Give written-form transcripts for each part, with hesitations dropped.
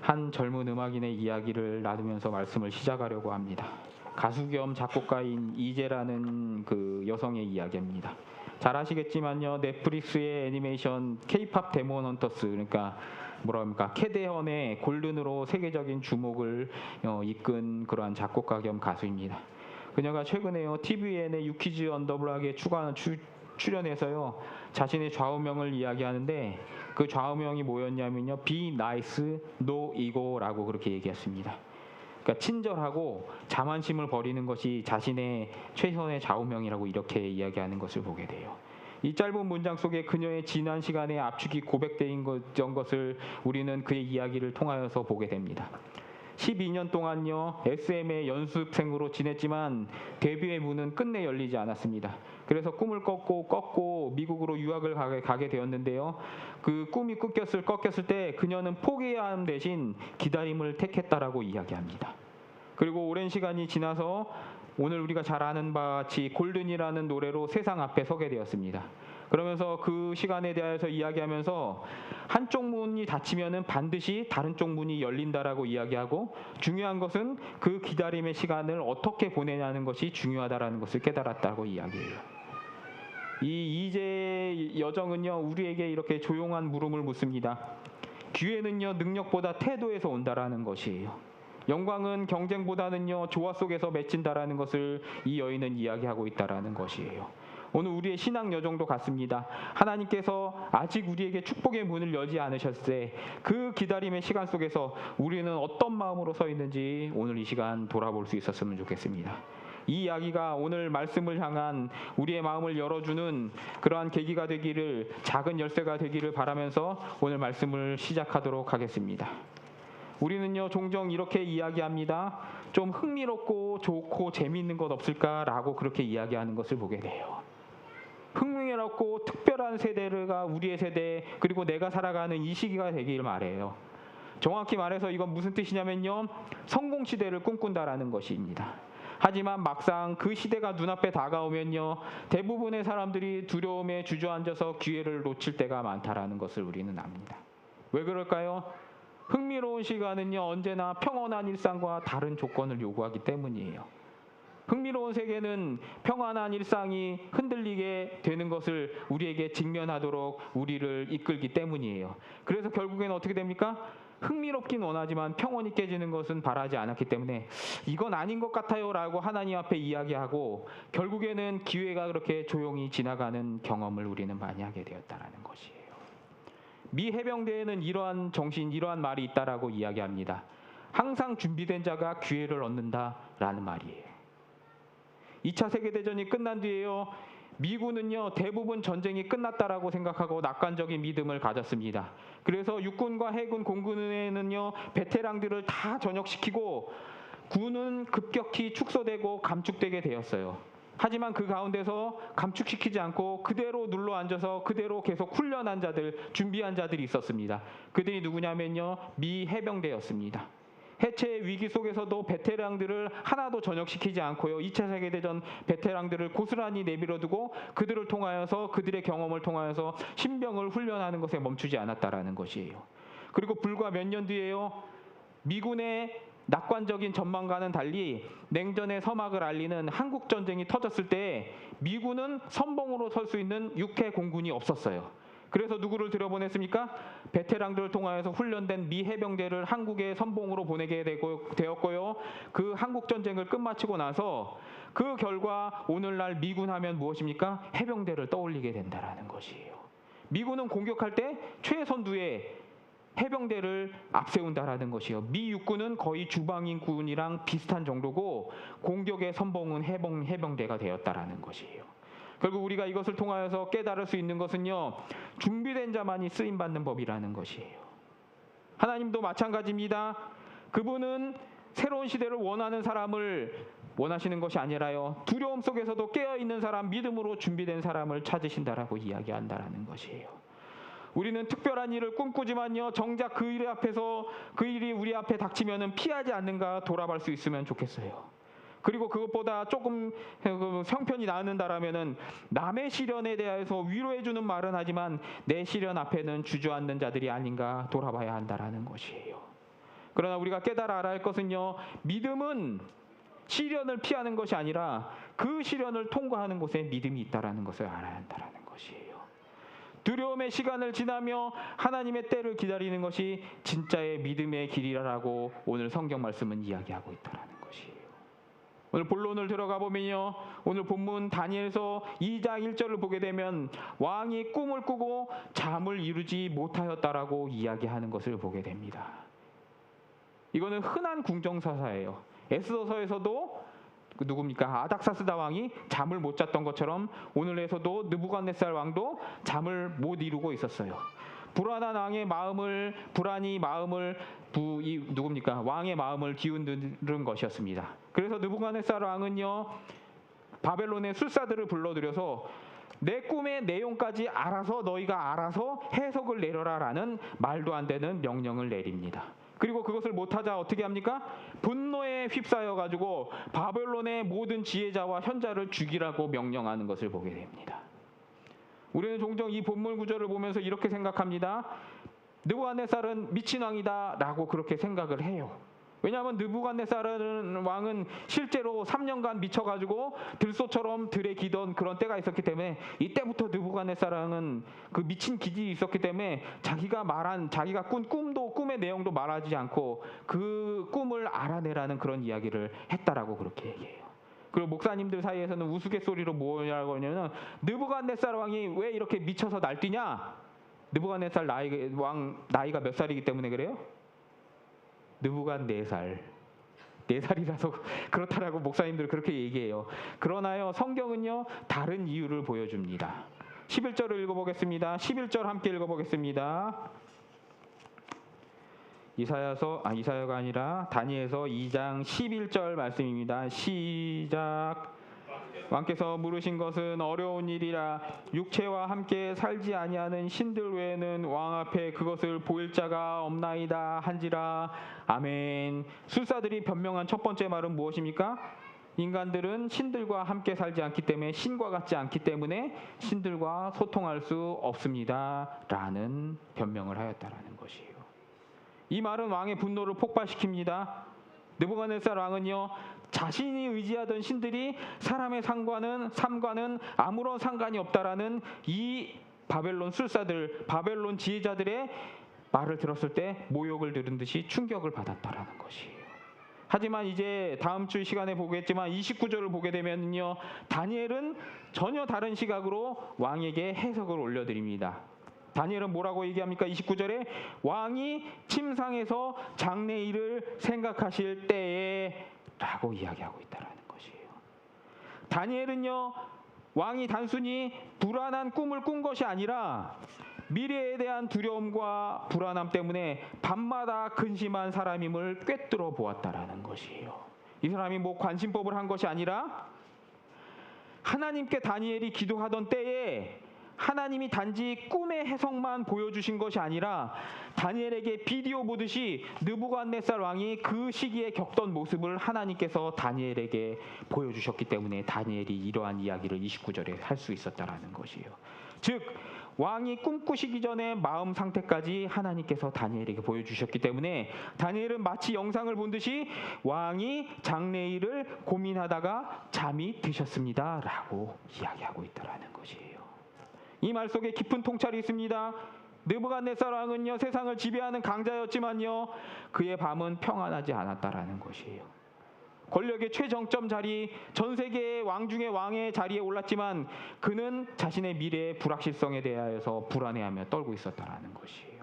한 젊은 음악인의 이야기를 나누면서 말씀을 시작하려고 합니다. 가수 겸 작곡가인 이재라는 그 여성의 이야기입니다. 잘 아시겠지만요, 넷플릭스의 애니메이션 K-팝 데몬 헌터스, 그러니까 뭐랄까 캐대헌의 골든으로 세계적인 주목을 이끈 그러한 작곡가 겸 가수입니다. 그녀가 최근에요 TVN의 유퀴즈 언더블락에 출연해서요 자신의 좌우명을 이야기하는데, 그 좌우명이 뭐였냐면요, Be nice, no ego라고 그렇게 얘기했습니다. 그러니까 친절하고 자만심을 버리는 것이 자신의 최선의 좌우명이라고 이렇게 이야기하는 것을 보게 돼요. 이 짧은 문장 속에 그녀의 지난 시간의 압축이 고백된 것을 우리는 그의 이야기를 통하여서 보게 됩니다. 12년 동안요 SM의 연습생으로 지냈지만 데뷔의 문은 끝내 열리지 않았습니다. 그래서 꿈을 꺾고 미국으로 유학을 가게 되었는데요, 그 꿈이 꺾였을 때 그녀는 포기함 대신 기다림을 택했다라고 이야기합니다. 그리고 오랜 시간이 지나서 오늘 우리가 잘 아는 바와 같이 골든이라는 노래로 세상 앞에 서게 되었습니다. 그러면서 그 시간에 대해서 이야기하면서 한쪽 문이 닫히면은 반드시 다른 쪽 문이 열린다라고 이야기하고, 중요한 것은 그 기다림의 시간을 어떻게 보내냐는 것이 중요하다라는 것을 깨달았다고 이야기해요. 이 이재 여정은요 우리에게 이렇게 조용한 물음을 묻습니다. 기회는요 능력보다 태도에서 온다라는 것이에요. 영광은 경쟁보다는요 조화 속에서 맺힌다라는 것을 이 여인은 이야기하고 있다라는 것이에요. 오늘 우리의 신앙 여정도 같습니다. 하나님께서 아직 우리에게 축복의 문을 열지 않으셨을 때 그 기다림의 시간 속에서 우리는 어떤 마음으로 서 있는지 오늘 이 시간 돌아볼 수 있었으면 좋겠습니다. 이 이야기가 오늘 말씀을 향한 우리의 마음을 열어주는 그러한 계기가 되기를, 작은 열쇠가 되기를 바라면서 오늘 말씀을 시작하도록 하겠습니다. 우리는요 종종 이렇게 이야기합니다. 좀 흥미롭고 좋고 재미있는 것 없을까라고 그렇게 이야기하는 것을 보게 돼요. 흥미롭고 특별한 세대가 우리의 세대, 그리고 내가 살아가는 이 시기가 되길 말해요. 정확히 말해서 이건 무슨 뜻이냐면요, 성공 시대를 꿈꾼다라는 것입니다. 하지만 막상 그 시대가 눈앞에 다가오면요 대부분의 사람들이 두려움에 주저앉아서 기회를 놓칠 때가 많다라는 것을 우리는 압니다. 왜 그럴까요? 흥미로운 시간은요 언제나 평온한 일상과 다른 조건을 요구하기 때문이에요. 흥미로운 세계는 평안한 일상이 흔들리게 되는 것을 우리에게 직면하도록 우리를 이끌기 때문이에요. 그래서 결국에는 어떻게 됩니까? 흥미롭긴 원하지만 평온이 깨지는 것은 바라지 않았기 때문에 이건 아닌 것 같아요 라고 하나님 앞에 이야기하고, 결국에는 기회가 그렇게 조용히 지나가는 경험을 우리는 많이 하게 되었다는 것이에요. 미 해병대에는 이러한 정신, 이러한 말이 있다라고 이야기합니다. 항상 준비된 자가 기회를 얻는다라는 말이에요. 2차 세계대전이 끝난 뒤에요 미군은요 대부분 전쟁이 끝났다라고 생각하고 낙관적인 믿음을 가졌습니다. 그래서 육군과 해군, 공군에는요 베테랑들을 다 전역시키고 군은 급격히 축소되고 감축되게 되었어요. 하지만 그 가운데서 감축시키지 않고 그대로 눌러 앉아서 그대로 계속 훈련한 자들, 준비한 자들이 있었습니다. 그들이 누구냐면요 미 해병대였습니다. 해체의 위기 속에서도 베테랑들을 하나도 전역시키지 않고요 2차 세계대전 베테랑들을 고스란히 내버려두고 그들을 통하여서, 그들의 경험을 통하여서 신병을 훈련하는 것에 멈추지 않았다라는 것이에요. 그리고 불과 몇 년 뒤에요 미군의 낙관적인 전망과는 달리 냉전의 서막을 알리는 한국전쟁이 터졌을 때 미군은 선봉으로 설 수 있는 육해 공군이 없었어요. 그래서 누구를 들여보냈습니까? 베테랑들을 통하여서 훈련된 미 해병대를 한국의 선봉으로 보내게 되었고요. 그 한국전쟁을 끝마치고 나서 그 결과 오늘날 미군 하면 무엇입니까? 해병대를 떠올리게 된다는 것이에요. 미군은 공격할 때 최선두에 해병대를 앞세운다라는 것이에요. 미 육군은 거의 주방인군이랑 비슷한 정도고 공격의 선봉은 해병대가 되었다라는 것이에요. 결국 우리가 이것을 통하여서 깨달을 수 있는 것은요 준비된 자만이 쓰임받는 법이라는 것이에요. 하나님도 마찬가지입니다. 그분은 새로운 시대를 원하는 사람을 원하시는 것이 아니라요 두려움 속에서도 깨어있는 사람, 믿음으로 준비된 사람을 찾으신다라고 이야기한다라는 것이에요. 우리는 특별한 일을 꿈꾸지만요 정작 그 일이 우리 앞에 닥치면은 피하지 않는가 돌아볼 수 있으면 좋겠어요. 그리고 그것보다 조금 형편이 나는다라면은 남의 시련에 대해서 위로해주는 말은 하지만 내 시련 앞에는 주저앉는 자들이 아닌가 돌아봐야 한다라는 것이에요. 그러나 우리가 깨달아 알아야 할 것은요, 믿음은 시련을 피하는 것이 아니라 그 시련을 통과하는 곳에 믿음이 있다라는 것을 알아야 한다라는 것이에요. 두려움의 시간을 지나며 하나님의 때를 기다리는 것이 진짜의 믿음의 길이라고 오늘 성경 말씀은 이야기하고 있다라는 것이에요. 오늘 본론을 들어가 보면요, 오늘 본문 다니엘서 2장 1절을 보게 되면 왕이 꿈을 꾸고 잠을 이루지 못하였다라고 이야기하는 것을 보게 됩니다. 이거는 흔한 궁정사사예요. 에스더서에서도 누굽니까? 아닥사스다 왕이 잠을 못 잤던 것처럼 오늘에서도 느부갓네살 왕도 잠을 못 이루고 있었어요. 불안한 왕의 마음을 누굽니까? 왕의 마음을 뒤흔드는 것이었습니다. 그래서 느부갓네살 왕은요, 바벨론의 술사들을 불러들여서 내 꿈의 내용까지 너희가 알아서 해석을 내려라라는 말도 안 되는 명령을 내립니다. 그리고 그것을 못하자 어떻게 합니까? 분노에 휩싸여 가지고 바벨론의 모든 지혜자와 현자를 죽이라고 명령하는 것을 보게 됩니다. 우리는 종종 이 본문 구절을 보면서 이렇게 생각합니다. 느부갓네살은 미친 왕이다라고 그렇게 생각을 해요. 왜냐하면 느부갓네살 왕은 실제로 3년간 미쳐가지고 들소처럼 들에 기던 그런 때가 있었기 때문에 이때부터 느부갓네살 왕은 그 미친 기질이 있었기 때문에 자기가 꾼 꿈의 내용도 말하지 않고 그 꿈을 알아내라는 그런 이야기를 했다라고 그렇게 얘기해요. 그리고 목사님들 사이에서는 우스갯소리로 뭐라고 하냐면 느부갓네살 왕이 왜 이렇게 미쳐서 날뛰냐? 느부갓네살 나이가 몇 살이기 때문에 그래요? 느부갓 4살. 4살이라서 그렇다라고 목사님들 그렇게 얘기해요. 그러나요, 성경은요, 다른 이유를 보여줍니다. 11절을 읽어보겠습니다. 11절 함께 읽어보겠습니다. 이사야가 아니라 다니엘서 2장 11절 말씀입니다. 시작. 왕께서 물으신 것은 어려운 일이라 육체와 함께 살지 아니하는 신들 외에는 왕 앞에 그것을 보일 자가 없나이다 한지라. 아멘. 술사들이 변명한 첫 번째 말은 무엇입니까? 인간들은 신들과 함께 살지 않기 때문에, 신과 같지 않기 때문에 신들과 소통할 수 없습니다 라는 변명을 하였다라는 것이에요. 이 말은 왕의 분노를 폭발시킵니다. 느부갓네살 왕은요, 자신이 의지하던 신들이 사람의 삶과는 아무런 상관이 없다라는 이 바벨론 술사들, 바벨론 지혜자들의 말을 들었을 때 모욕을 들은 듯이 충격을 받았다라는 것이에요. 하지만 이제 다음 주 시간에 보겠지만 29절을 보게 되면요, 다니엘은 전혀 다른 시각으로 왕에게 해석을 올려드립니다. 다니엘은 뭐라고 얘기합니까? 29절에 왕이 침상에서 장래일을 생각하실 때에 라고 이야기하고 있다는 것이에요. 다니엘은요, 왕이 단순히 불안한 꿈을 꾼 것이 아니라 미래에 대한 두려움과 불안함 때문에 밤마다 근심한 사람임을 꿰뚫어 보았다라는 것이에요. 이 사람이 관심법을 한 것이 아니라 하나님께 다니엘이 기도하던 때에 하나님이 단지 꿈의 해석만 보여주신 것이 아니라 다니엘에게 비디오 보듯이 느부갓네살 왕이 그 시기에 겪던 모습을 하나님께서 다니엘에게 보여주셨기 때문에 다니엘이 이러한 이야기를 29절에 할 수 있었다라는 것이에요. 즉 왕이 꿈꾸시기 전에 마음 상태까지 하나님께서 다니엘에게 보여주셨기 때문에 다니엘은 마치 영상을 본 듯이 왕이 장래일을 고민하다가 잠이 드셨습니다 라고 이야기하고 있다라는 것이에요. 이 말 속에 깊은 통찰이 있습니다. 느부갓네살 왕은요, 세상을 지배하는 강자였지만요, 그의 밤은 평안하지 않았다라는 것이에요. 권력의 최정점 자리, 전 세계의 왕 중에 왕의 자리에 올랐지만 그는 자신의 미래의 불확실성에 대하여서 불안해하며 떨고 있었다라는 것이에요.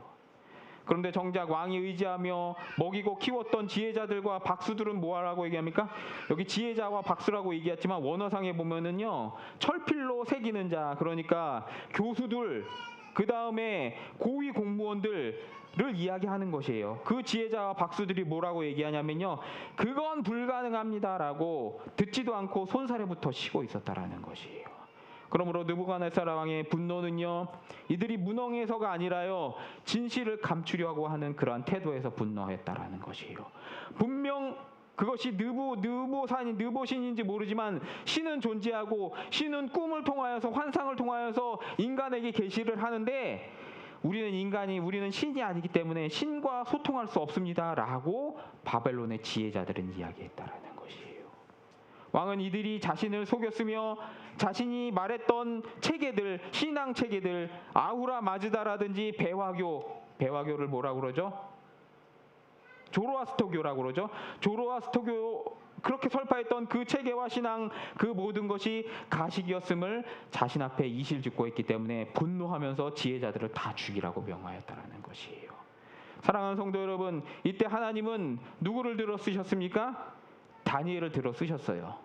그런데 정작 왕이 의지하며 먹이고 키웠던 지혜자들과 박수들은 뭐라고 얘기합니까? 여기 지혜자와 박수라고 얘기했지만 원어상에 보면은요, 철필로 새기는 자, 그러니까 교수들, 그 다음에 고위 공무원들을 이야기하는 것이에요. 그 지혜자와 박수들이 뭐라고 얘기하냐면요, 그건 불가능합니다라고 듣지도 않고 손사래부터 치고 있었다라는 것이에요. 그러므로 느부갓네살 왕의 분노는요, 이들이 무능해서가 아니라요, 진실을 감추려고 하는 그러한 태도에서 분노했다라는 것이에요. 분명 그것이 느보신인지 모르지만 신은 존재하고 신은 꿈을 통하여서 환상을 통하여서 인간에게 계시를 하는데 우리는 인간이, 우리는 신이 아니기 때문에 신과 소통할 수 없습니다 라고 바벨론의 지혜자들은 이야기했다라는 것이에요. 왕은 이들이 자신을 속였으며 자신이 말했던 체계들, 신앙 체계들, 아후라 마즈다라든지 배화교를 뭐라고 그러죠? 조로아스터교라고 그러죠. 조로아스터교, 그렇게 설파했던 그 체계와 신앙, 그 모든 것이 가식이었음을 자신 앞에 이실직고 했기 때문에 분노하면서 지혜자들을 다 죽이라고 명하였다라는 것이에요. 사랑하는 성도 여러분, 이때 하나님은 누구를 들어 쓰셨습니까? 다니엘을 들어 쓰셨어요.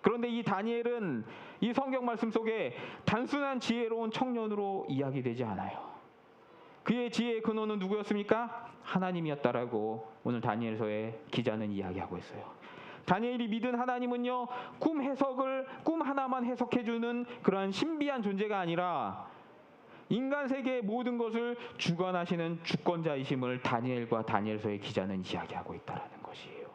그런데 이 다니엘은 이 성경 말씀 속에 단순한 지혜로운 청년으로 이야기되지 않아요. 그의 지혜의 근원은 누구였습니까? 하나님이었다라고 오늘 다니엘서의 기자는 이야기하고 있어요. 다니엘이 믿은 하나님은요, 꿈 하나만 해석해주는 그러한 신비한 존재가 아니라 인간 세계의 모든 것을 주관하시는 주권자이심을 다니엘과 다니엘서의 기자는 이야기하고 있다라는 것이에요.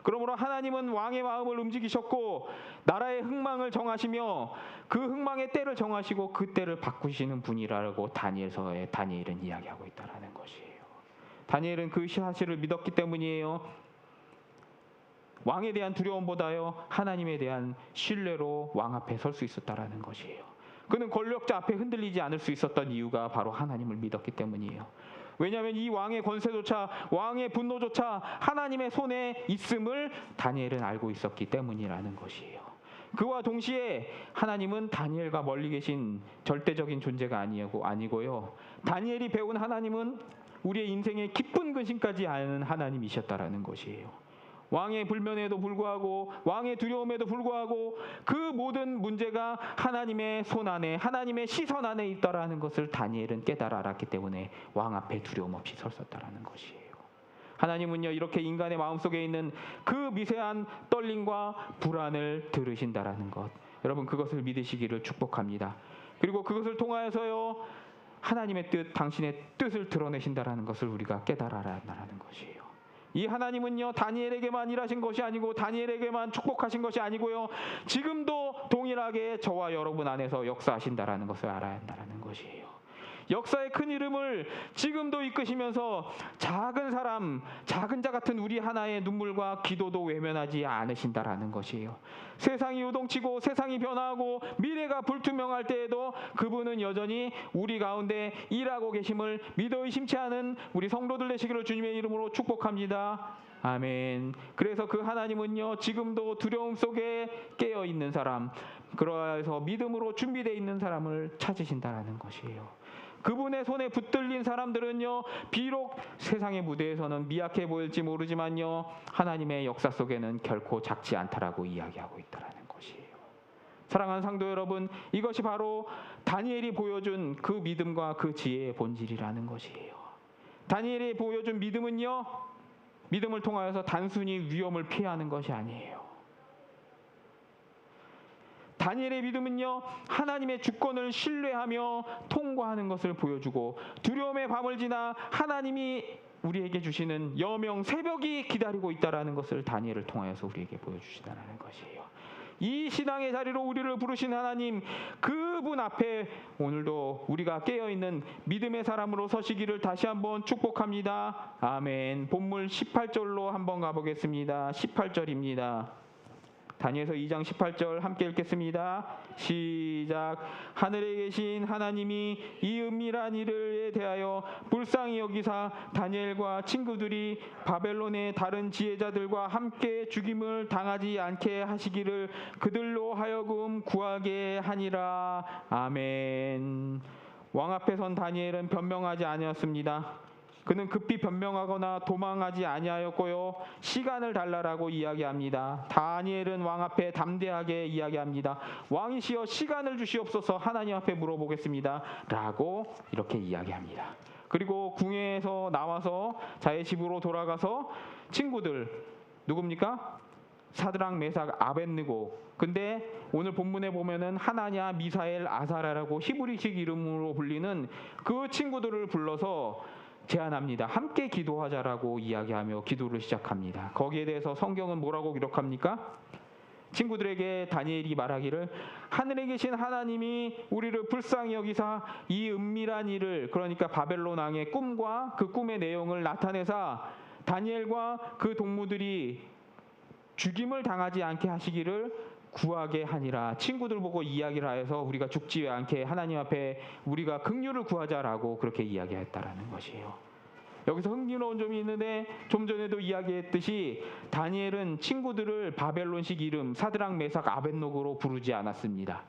그러므로 하나님은 왕의 마음을 움직이셨고 나라의 흥망을 정하시며 그 흥망의 때를 정하시고 그 때를 바꾸시는 분이라고 다니엘서에 다니엘은 이야기하고 있다라는 것이에요. 다니엘은 그 사실을 믿었기 때문이에요. 왕에 대한 두려움보다요, 하나님에 대한 신뢰로 왕 앞에 설 수 있었다라는 것이에요. 그는 권력자 앞에 흔들리지 않을 수 있었던 이유가 바로 하나님을 믿었기 때문이에요. 왜냐하면 이 왕의 권세조차, 왕의 분노조차 하나님의 손에 있음을 다니엘은 알고 있었기 때문이라는 것이에요. 그와 동시에 하나님은 다니엘과 멀리 계신 절대적인 존재가 아니고요, 다니엘이 배운 하나님은 우리의 인생의 깊은 근심까지 아는 하나님이셨다라는 것이에요. 왕의 불면에도 불구하고, 왕의 두려움에도 불구하고 그 모든 문제가 하나님의 손 안에, 하나님의 시선 안에 있다라는 것을 다니엘은 깨달아 알았기 때문에 왕 앞에 두려움 없이 섰었다라는 것이에요. 하나님은요, 이렇게 인간의 마음속에 있는 그 미세한 떨림과 불안을 들으신다라는 것, 여러분 그것을 믿으시기를 축복합니다. 그리고 그것을 통하여서요, 하나님의 뜻, 당신의 뜻을 드러내신다라는 것을 우리가 깨달아 알았다라는 것이에요. 이 하나님은요, 다니엘에게만 일하신 것이 아니고 다니엘에게만 축복하신 것이 아니고요, 지금도 동일하게 저와 여러분 안에서 역사하신다라는 것을 알아야 한다는 것이에요. 역사의 큰 이름을 지금도 이끄시면서 작은 사람, 작은 자 같은 우리 하나의 눈물과 기도도 외면하지 않으신다라는 것이에요. 세상이 요동치고 세상이 변화하고 미래가 불투명할 때에도 그분은 여전히 우리 가운데 일하고 계심을 믿어 의심치 않은 우리 성도들 되시기를 주님의 이름으로 축복합니다. 아멘. 그래서 그 하나님은요, 지금도 두려움 속에 깨어있는 사람, 그러해서 믿음으로 준비되어 있는 사람을 찾으신다라는 것이에요. 그분의 손에 붙들린 사람들은요, 비록 세상의 무대에서는 미약해 보일지 모르지만요, 하나님의 역사 속에는 결코 작지 않다라고 이야기하고 있다라는 것이에요. 사랑하는 상도 여러분, 이것이 바로 다니엘이 보여준 그 믿음과 그 지혜의 본질이라는 것이에요. 다니엘이 보여준 믿음은요, 믿음을 통하여서 단순히 위험을 피하는 것이 아니에요. 다니엘의 믿음은요, 하나님의 주권을 신뢰하며 통과하는 것을 보여주고, 두려움의 밤을 지나 하나님이 우리에게 주시는 여명, 새벽이 기다리고 있다는 것을 다니엘을 통하여서 우리에게 보여주시다는 것이에요. 이 신앙의 자리로 우리를 부르신 하나님, 그분 앞에 오늘도 우리가 깨어있는 믿음의 사람으로 서시기를 다시 한번 축복합니다. 아멘. 본문 18절로 한번 가보겠습니다. 18절입니다. 다니엘서 2장 18절 함께 읽겠습니다. 시작. 하늘에 계신 하나님이 이 은밀한 일에 대하여 불쌍히 여기사 다니엘과 친구들이 바벨론의 다른 지혜자들과 함께 죽임을 당하지 않게 하시기를 그들로 하여금 구하게 하니라. 아멘. 왕 앞에 선 다니엘은 변명하지 아니었습니다. 그는 급히 변명하거나 도망하지 아니하였고요, 시간을 달라라고 이야기합니다. 다니엘은 왕 앞에 담대하게 이야기합니다. 왕이시여 시간을 주시옵소서, 하나님 앞에 물어보겠습니다 라고 이렇게 이야기합니다. 그리고 궁에서 나와서 자의 집으로 돌아가서 친구들, 누굽니까? 사드락, 메삭, 아벳느고, 근데 오늘 본문에 보면은 하나냐, 미사엘, 아사랴라고 히브리식 이름으로 불리는 그 친구들을 불러서 제안합니다. 함께 기도하자라고 이야기하며 기도를 시작합니다. 거기에 대해서 성경은 뭐라고 기록합니까? 친구들에게 다니엘이 말하기를 하늘에 계신 하나님이 우리를 불쌍히 여기사 이 은밀한 일을, 그러니까 바벨론 왕의 꿈과 그 꿈의 내용을 나타내사 다니엘과 그 동무들이 죽임을 당하지 않게 하시기를 구하게 하니라. 친구들 보고 이야기를 하여서 우리가 죽지 않게 하나님 앞에 우리가 긍휼을 구하자라고 그렇게 이야기했다라는 것이에요. 여기서 흥미로운 점이 있는데, 좀 전에도 이야기했듯이 다니엘은 친구들을 바벨론식 이름 사드락 메삭 아벳노고로 부르지 않았습니다.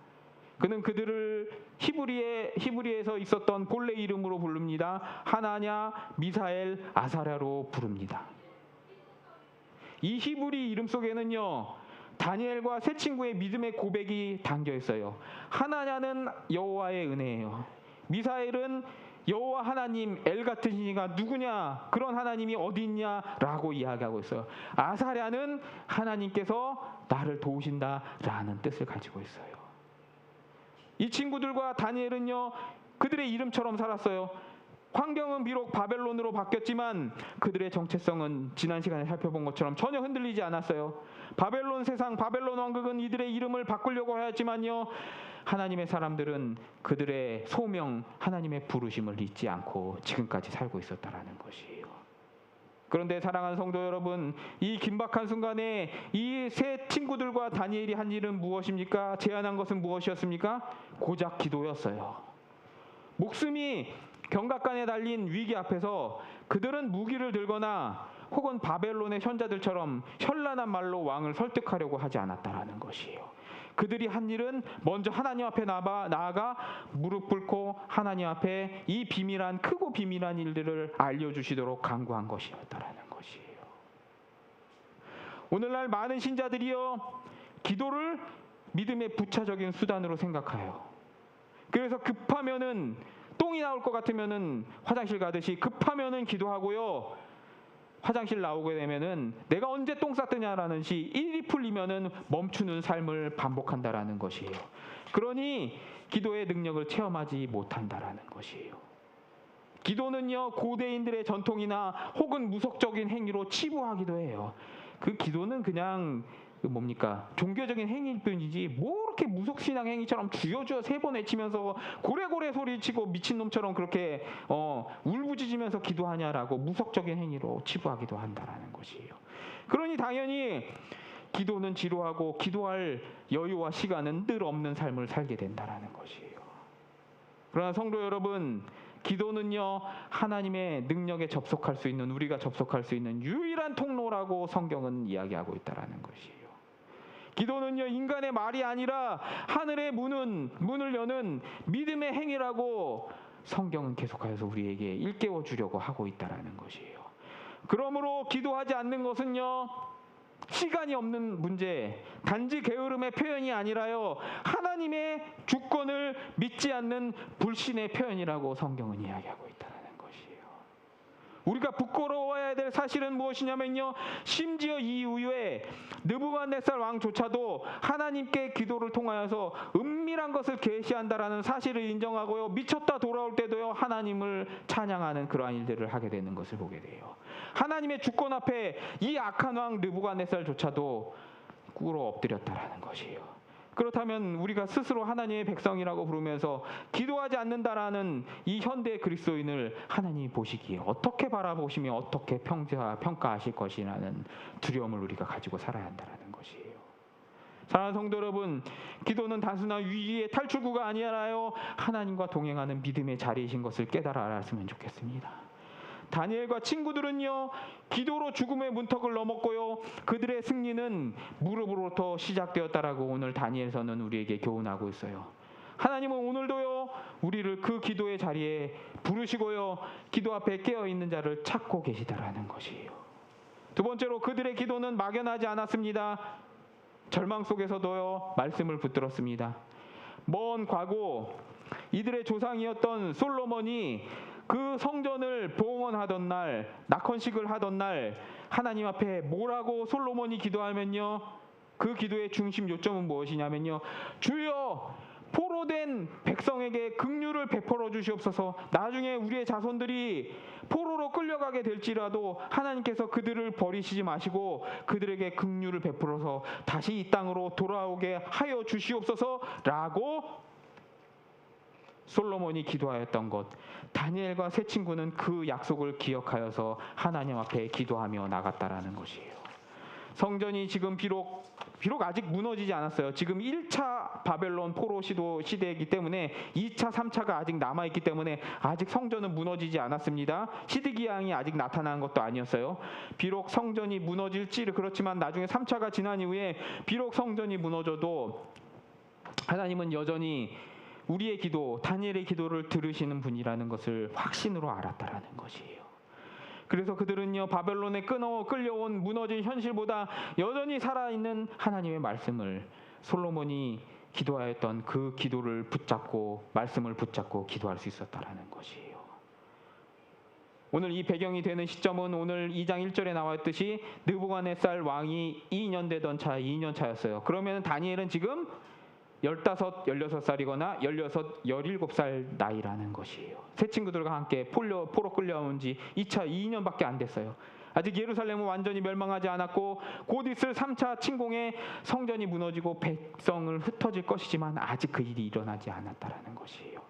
그는 그들을 히브리에서 있었던 본래 이름으로 부릅니다. 하나냐, 미사엘, 아사랴로 부릅니다. 이 히브리 이름 속에는요, 다니엘과 세 친구의 믿음의 고백이 담겨 있어요. 하나냐는 여호와의 은혜예요. 미사엘은 여호와 하나님, 엘 같은 신이가 누구냐, 그런 하나님이 어디 있냐라고 이야기하고 있어요. 아사랴는 하나님께서 나를 도우신다라는 뜻을 가지고 있어요. 이 친구들과 다니엘은요, 그들의 이름처럼 살았어요. 환경은 비록 바벨론으로 바뀌었지만 그들의 정체성은 지난 시간에 살펴본 것처럼 전혀 흔들리지 않았어요. 바벨론 세상, 바벨론 왕국은 이들의 이름을 바꾸려고 하였지만요, 하나님의 사람들은 그들의 소명, 하나님의 부르심을 잊지 않고 지금까지 살고 있었다라는 것이에요. 그런데 사랑하는 성도 여러분, 이 긴박한 순간에 이 세 친구들과 다니엘이 한 일은 무엇입니까? 제안한 것은 무엇이었습니까? 고작 기도였어요. 목숨이 경각간에 달린 위기 앞에서 그들은 무기를 들거나 혹은 바벨론의 현자들처럼 현란한 말로 왕을 설득하려고 하지 않았다라는 것이에요. 그들이 한 일은 먼저 하나님 앞에 나아가 무릎 꿇고 하나님 앞에 이 비밀한, 크고 비밀한 일들을 알려주시도록 간구한 것이었다라는 것이에요. 오늘날 많은 신자들이요, 기도를 믿음의 부차적인 수단으로 생각해요. 그래서 급하면은, 똥이 나올 것 같으면은 화장실 가듯이 급하면은 기도하고요, 화장실 나오게 되면은 내가 언제 똥 쌌더냐라는 일이 풀리면은 멈추는 삶을 반복한다라는 것이에요. 그러니 기도의 능력을 체험하지 못한다라는 것이에요. 기도는요, 고대인들의 전통이나 혹은 무속적인 행위로 치부하기도 해요. 그 기도는 그냥 종교적인 행위일 뿐이지 뭐 이렇게 무속신앙 행위처럼 주여 주여 3번 외치면서 고래고래 소리치고 미친놈처럼 그렇게 울부짖으면서 기도하냐라고 무속적인 행위로 치부하기도 한다라는 것이에요. 그러니 당연히 기도는 지루하고 기도할 여유와 시간은 늘 없는 삶을 살게 된다라는 것이에요. 그러나 성도 여러분, 기도는요, 하나님의 능력에 접속할 수 있는, 우리가 접속할 수 있는 유일한 통로라고 성경은 이야기하고 있다라는 것이에요. 기도는요, 인간의 말이 아니라 하늘의 문을 여는 믿음의 행위라고 성경은 계속하여서 우리에게 일깨워 주려고 하고 있다라는 것이에요. 그러므로 기도하지 않는 것은요, 시간이 없는 문제, 단지 게으름의 표현이 아니라요, 하나님의 주권을 믿지 않는 불신의 표현이라고 성경은 이야기하고 있다는 것이에요. 우리가 부끄러워해야 될 사실은 무엇이냐면요, 심지어 이 이후에 느부갓네살 왕조차도 하나님께 기도를 통하여서 은밀한 것을 계시한다라는 사실을 인정하고요, 미쳤다 돌아올 때도요, 하나님을 찬양하는 그러한 일들을 하게 되는 것을 보게 돼요. 하나님의 주권 앞에 이 악한 왕 느부갓네살조차도 꿇어 엎드렸다라는 것이에요. 그렇다면 우리가 스스로 하나님의 백성이라고 부르면서 기도하지 않는다라는 이 현대 그리스도인을 하나님이 보시기에 어떻게 바라보시며 어떻게 평가하실 것이라는 두려움을 우리가 가지고 살아야 한다는 것이에요. 사랑하는 성도 여러분, 기도는 단순한 위기의 탈출구가 아니라요, 하나님과 동행하는 믿음의 자리이신 것을 깨달아 알았으면 좋겠습니다. 다니엘과 친구들은요, 기도로 죽음의 문턱을 넘었고요, 그들의 승리는 무릎으로부터 시작되었다라고 오늘 다니엘서는 우리에게 교훈하고 있어요. 하나님은 오늘도요, 우리를 그 기도의 자리에 부르시고요, 기도 앞에 깨어있는 자를 찾고 계시다라는 것이에요. 두 번째로, 그들의 기도는 막연하지 않았습니다. 절망 속에서도요, 말씀을 붙들었습니다. 먼 과거 이들의 조상이었던 솔로몬이 그 성전을 봉헌하던 날, 낙헌식을 하던 날 하나님 앞에 뭐라고 솔로몬이 기도하면요, 그 기도의 중심 요점은 무엇이냐면요, 주여 포로된 백성에게 긍휼을 베풀어 주시옵소서. 나중에 우리의 자손들이 포로로 끌려가게 될지라도 하나님께서 그들을 버리시지 마시고 그들에게 긍휼을 베풀어서 다시 이 땅으로 돌아오게 하여 주시옵소서라고 솔로몬이 기도하였던 것. 다니엘과 세 친구는 그 약속을 기억하여서 하나님 앞에 기도하며 나갔다라는 것이에요. 성전이 지금 비록 아직 무너지지 않았어요. 지금 1차 바벨론 포로 시대이기 때문에 2차, 3차가 아직 남아있기 때문에 아직 성전은 무너지지 않았습니다. 시드기양이 아직 나타난 것도 아니었어요. 비록 성전이 무너질지 그렇지만 나중에 3차가 지난 이후에 비록 성전이 무너져도 하나님은 여전히 우리의 기도, 다니엘의 기도를 들으시는 분이라는 것을 확신으로 알았다라는 것이에요. 그래서 그들은요, 바벨론에 끌려온 무너진 현실보다 여전히 살아있는 하나님의 말씀을, 솔로몬이 기도하였던 그 기도를 붙잡고, 말씀을 붙잡고 기도할 수 있었다라는 것이에요. 오늘 이 배경이 되는 시점은 오늘 2장 1절에 나왔듯이 느부갓네살 왕이 2년 되던 2년 차였어요. 그러면 다니엘은 지금 15, 16살이거나 16, 17살 나이라는 것이에요. 세 친구들과 함께 포로 끌려온 지 2년밖에 안 됐어요. 아직 예루살렘은 완전히 멸망하지 않았고 곧 있을 3차 침공에 성전이 무너지고 백성을 흩어질 것이지만 아직 그 일이 일어나지 않았다라는 것이에요.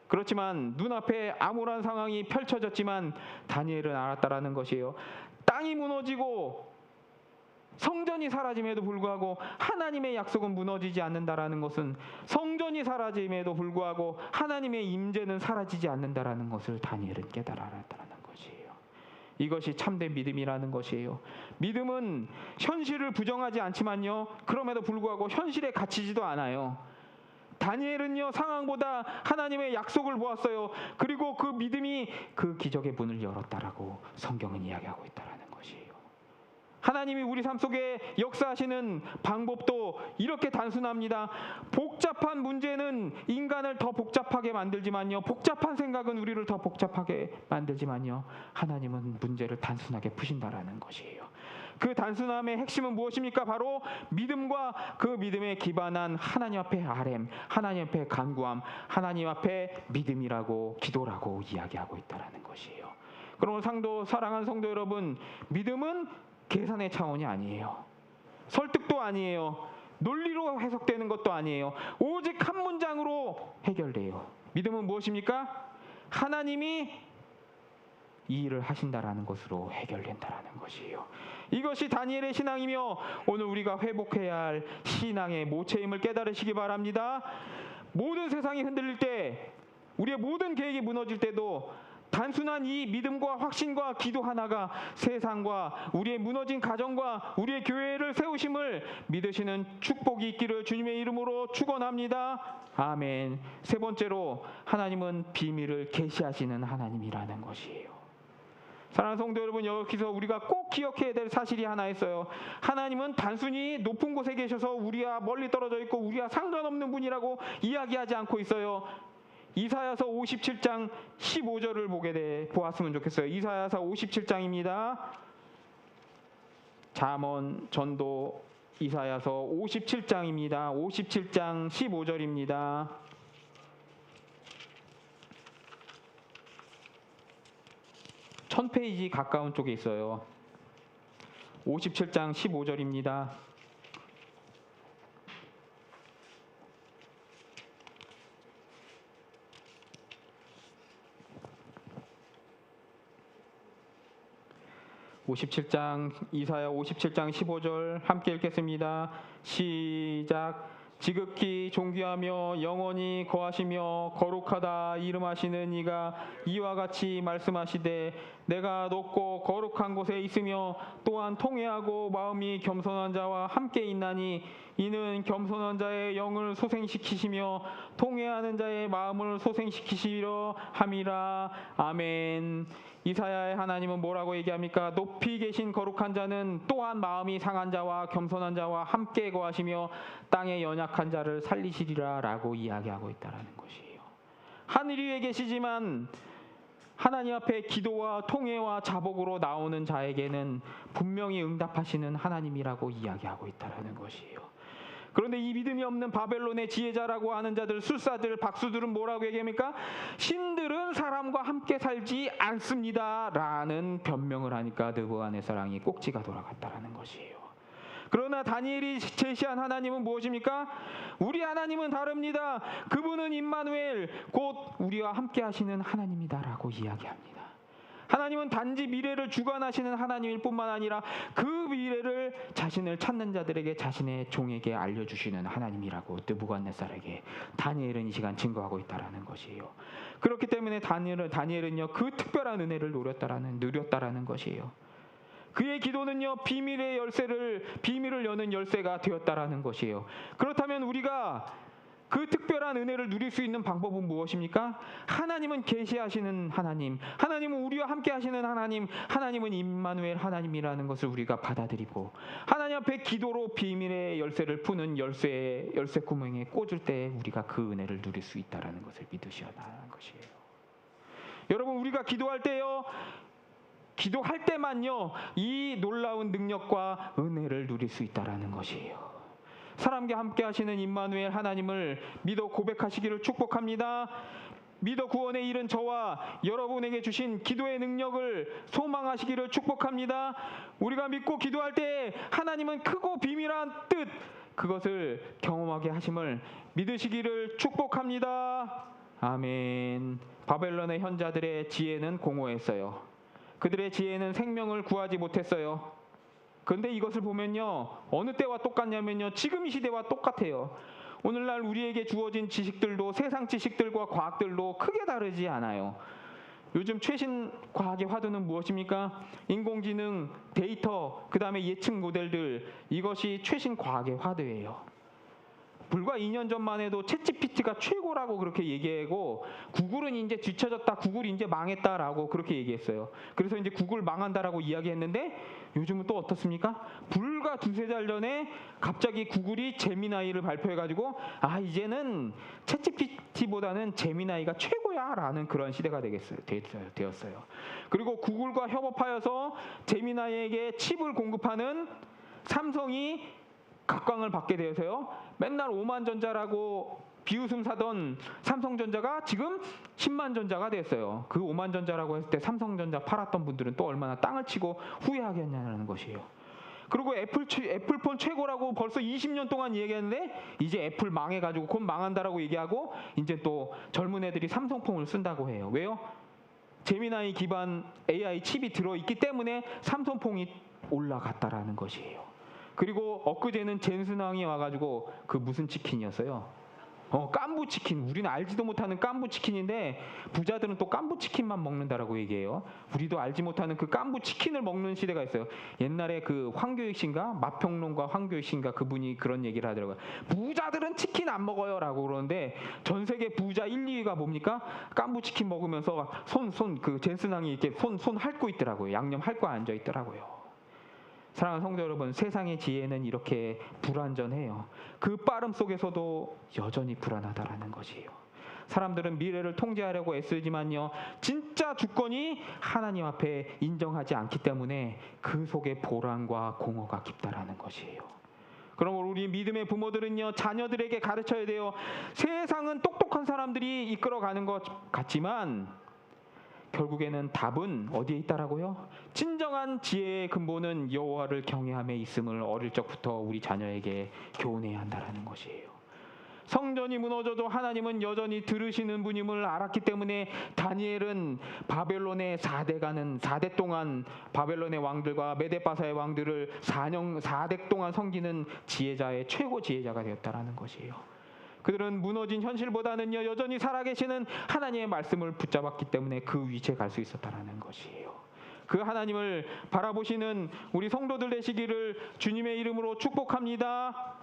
그렇지만 눈앞에 암울한 상황이 펼쳐졌지만 다니엘은 알았다라는 것이에요. 땅이 무너지고 성전이 사라짐에도 불구하고 하나님의 약속은 무너지지 않는다라는 것은, 성전이 사라짐에도 불구하고 하나님의 임재는 사라지지 않는다라는 것을 다니엘은 깨달았다는 것이에요. 이것이 참된 믿음이라는 것이에요. 믿음은 현실을 부정하지 않지만요, 그럼에도 불구하고 현실에 갇히지도 않아요. 다니엘은요, 상황보다 하나님의 약속을 보았어요. 그리고 그 믿음이 그 기적의 문을 열었다라고 성경은 이야기하고 있다라는 것이에요. 하나님이 우리 삶 속에 역사하시는 방법도 이렇게 단순합니다. 복잡한 문제는 인간을 더 복잡하게 만들지만요, 복잡한 생각은 우리를 더 복잡하게 만들지만요, 하나님은 문제를 단순하게 푸신다라는 것이에요. 그 단순함의 핵심은 무엇입니까? 바로 믿음과 그 믿음에 기반한 하나님 앞에 아렘, 하나님 앞에 간구함, 하나님 앞에 믿음이라고, 기도라고 이야기하고 있다라는 것이에요. 그럼 사랑하는 성도 여러분, 믿음은 계산의 차원이 아니에요. 설득도 아니에요. 논리로 해석되는 것도 아니에요. 오직 한 문장으로 해결돼요. 믿음은 무엇입니까? 하나님이 이 일을 하신다라는 것으로 해결된다라는 것이에요. 이것이 다니엘의 신앙이며 오늘 우리가 회복해야 할 신앙의 모체임을 깨달으시기 바랍니다. 모든 세상이 흔들릴 때, 우리의 모든 계획이 무너질 때도 단순한 이 믿음과 확신과 기도 하나가 세상과 우리의 무너진 가정과 우리의 교회를 세우심을 믿으시는 축복이 있기를 주님의 이름으로 축원합니다. 아멘. 세 번째로, 하나님은 비밀을 계시하시는 하나님이라는 것이에요. 사랑하는 성도 여러분, 여기서 우리가 꼭 기억해야 될 사실이 하나 있어요. 하나님은 단순히 높은 곳에 계셔서 우리와 멀리 떨어져 있고 우리와 상관없는 분이라고 이야기하지 않고 있어요. 이사야서 57장 15절을 보았으면 좋겠어요. 이사야서 57장입니다. 잠언, 전도, 이사야서 57장입니다. 57장 15절입니다. 천 페이지 가까운 쪽에 있어요. 57장 15절입니다. 이사야 57장 15절 함께 읽겠습니다. 시작. 지극히 존귀하며 영원히 거하시며 거룩하다 이름하시는 이가 이와 같이 말씀하시되, 내가 높고 거룩한 곳에 있으며 또한 통회하고 마음이 겸손한 자와 함께 있나니, 이는 겸손한 자의 영을 소생시키시며 통회하는 자의 마음을 소생시키시려 함이라. 아멘. 이사야의 하나님은 뭐라고 얘기합니까? 높이 계신 거룩한 자는 또한 마음이 상한 자와 겸손한 자와 함께 거하시며 땅의 연약한 자를 살리시리라 라고 이야기하고 있다는 것이에요. 하늘 위에 계시지만 하나님 앞에 기도와 통회와 자복으로 나오는 자에게는 분명히 응답하시는 하나님이라고 이야기하고 있다는 것이에요. 그런데 이 믿음이 없는 바벨론의 지혜자라고 하는 자들, 술사들, 박수들은 뭐라고 얘기합니까? 신들은 사람과 함께 살지 않습니다 라는 변명을 하니까 느부갓네살왕이 꼭지가 돌아갔다라는 것이에요. 그러나 다니엘이 제시한 하나님은 무엇입니까? 우리 하나님은 다릅니다. 그분은 임마누엘, 곧 우리와 함께 하시는 하나님이다라고 이야기합니다. 하나님은 단지 미래를 주관하시는 하나님일 뿐만 아니라 그 미래를 자신을 찾는 자들에게, 자신의 종에게 알려주시는 하나님이라고 느부갓네살에게 다니엘은 이 시간 증거하고 있다라는 것이에요. 그렇기 때문에 다니엘은요 그 특별한 은혜를 누렸다라는 것이에요. 그의 기도는요 비밀을 여는 열쇠가 되었다라는 것이에요. 그렇다면 우리가 그 특별한 은혜를 누릴 수 있는 방법은 무엇입니까? 하나님은 계시하시는 하나님, 하나님은 우리와 함께 하시는 하나님, 하나님은 임마누엘 하나님이라는 것을 우리가 받아들이고 하나님 앞에 기도로 비밀의 열쇠를 푸는 열쇠 구멍에 꽂을 때 우리가 그 은혜를 누릴 수 있다는 것을 믿으셔야 하는 것이에요. 여러분, 우리가 기도할 때만요 이 놀라운 능력과 은혜를 누릴 수 있다는 것이에요. 사람과 함께 하시는 임마누엘 하나님을 믿어 고백하시기를 축복합니다. 믿어 구원에 이른 저와 여러분에게 주신 기도의 능력을 소망하시기를 축복합니다. 우리가 믿고 기도할 때 하나님은 크고 비밀한 뜻, 그것을 경험하게 하심을 믿으시기를 축복합니다. 아멘. 바벨론의 현자들의 지혜는 공허했어요. 그들의 지혜는 생명을 구하지 못했어요. 그런데 이것을 보면요 어느 때와 똑같냐면요 지금 이 시대와 똑같아요. 오늘날 우리에게 주어진 지식들도 세상 지식들과 과학들도 크게 다르지 않아요. 요즘 최신 과학의 화두는 무엇입니까? 인공지능, 데이터, 그 다음에 예측 모델들, 이것이 최신 과학의 화두예요. 불과 2년 전만 해도 챗GPT가 최고라고 그렇게 얘기하고 구글은 이제 뒤처졌다, 구글이 이제 망했다라고 그렇게 얘기했어요. 그래서 이제 구글 망한다라고 이야기했는데 요즘은 또 어떻습니까? 불과 두세 달 전에 갑자기 구글이 제미나이를 발표해가지고 이제는 챗GPT보다는 제미나이가 최고야라는 그런 시대가 되었어요. 그리고 구글과 협업하여서 제미나이에게 칩을 공급하는 삼성이 각광을 받게 되어서요 맨날 5만 전자라고 비웃음 사던 삼성전자가 지금 10만 전자가 됐어요. 그 5만 전자라고 했을 때 삼성전자 팔았던 분들은 또 얼마나 땅을 치고 후회하겠냐는 것이에요. 그리고 애플폰 최고라고 벌써 20년 동안 얘기했는데 이제 애플 망해가지고 곧 망한다라고 얘기하고 이제 또 젊은 애들이 삼성폰을 쓴다고 해요. 왜요? 제미나이 기반 AI 칩이 들어있기 때문에 삼성폰이 올라갔다라는 것이에요. 그리고 엊그제는 젠슨왕이 와가지고 그 무슨 치킨이었어요? 깐부치킨. 우리는 알지도 못하는 깐부치킨인데 부자들은 또 깐부치킨만 먹는다라고 얘기해요. 우리도 알지 못하는 그 깐부치킨을 먹는 시대가 있어요. 옛날에 그 황교익 씨인가? 맛평론가 황교익 씨인가? 그분이 그런 얘기를 하더라고요. 부자들은 치킨 안 먹어요 라고 그러는데 전 세계 부자 1, 2위가 뭡니까? 깐부치킨 먹으면서 그 젠슨왕이 이렇게 손 핥고 있더라고요. 양념 핥고 앉아 있더라고요. 사랑하는 성도 여러분, 세상의 지혜는 이렇게 불완전해요. 그 빠름 속에서도 여전히 불안하다라는 것이에요. 사람들은 미래를 통제하려고 애쓰지만요 진짜 주권이 하나님 앞에 인정하지 않기 때문에 그 속에 보란과 공허가 깊다라는 것이에요. 그러므로 우리 믿음의 부모들은요 자녀들에게 가르쳐야 돼요. 세상은 똑똑한 사람들이 이끌어가는 것 같지만 결국에는 답은 어디에 있다라고요? 진정한 지혜의 근본은 여호와를 경외함에 있음을 어릴 적부터 우리 자녀에게 교훈해야 한다라는 것이에요. 성전이 무너져도 하나님은 여전히 들으시는 분임을 알았기 때문에 다니엘은 바벨론의 4대 동안 바벨론의 왕들과 메데바사의 왕들을 4대 동안 섬기는 지혜자의 최고 지혜자가 되었다라는 것이에요. 그들은 무너진 현실보다는요 여전히 살아계시는 하나님의 말씀을 붙잡았기 때문에 그 위치에 갈 수 있었다라는 것이에요. 그 하나님을 바라보시는 우리 성도들 되시기를 주님의 이름으로 축복합니다.